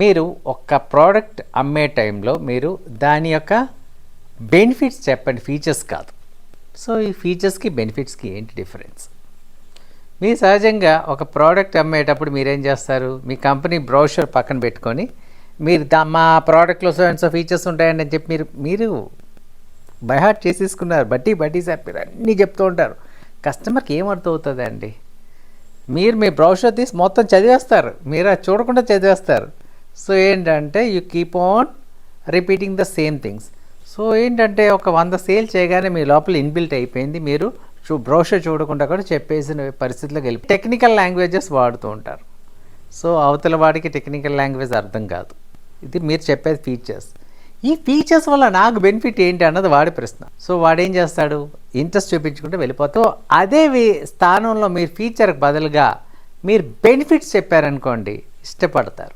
మీరు ఒక ప్రోడక్ట్ అమ్మే టైంలో మీరు దాని యొక్క బెనిఫిట్స్ చెప్పండి, ఫీచర్స్ కాదు. సో ఈ ఫీచర్స్కి బెనిఫిట్స్కి ఏంటి డిఫరెన్స్? మీరు సహజంగా ఒక ప్రోడక్ట్ అమ్మేటప్పుడు మీరేం చేస్తారు, మీ కంపెనీ బ్రోషర్ పక్కన పెట్టుకొని మీరు మా ప్రోడక్ట్లో సో అండ్ సో ఫీచర్స్ ఉంటాయండి అని చెప్పి మీరు బైహార్ట్ చేసేసుకున్నారు. బట్టి సార్ మీరు అన్నీ చెప్తూ ఉంటారు. కస్టమర్కి ఏమర్థం అవుతుంది అండి? మీరు మీ బ్రౌషర్ తీసి మొత్తం చదివేస్తారు, మీరు అది చూడకుండా చదివేస్తారు. సో ఏంటంటే you keep on repeating the same things. So ఏంటంటే ఒక 100 సేల్ చేయగానే మీ లోపల ఇన్బిల్ట్ అయిపోయింది, మీరు బ్రౌషర్ చూడకుండా కూడా చెప్పేసిన పరిస్థితిలోకి వెళ్ళి టెక్నికల్ లాంగ్వేజెస్ వాడుతూ ఉంటారు. సో అవతల వాడికి టెక్నికల్ లాంగ్వేజ్ అర్థం కాదు. ఇది మీరు చెప్పేది ఫీచర్స్. ఈ ఫీచర్స్ వల్ల నాకు బెనిఫిట్ ఏంటి అన్నది వాడి ప్రశ్న. సో వాడు ఏం చేస్తాడు, ఇంట్రెస్ట్ చూపించుకుంటే వెళ్ళిపోతావు. అదే స్థానంలో మీరు ఫీచర్కి బదులుగా మీరు బెనిఫిట్స్ చెప్పారనుకోండి, ఇష్టపడతారు.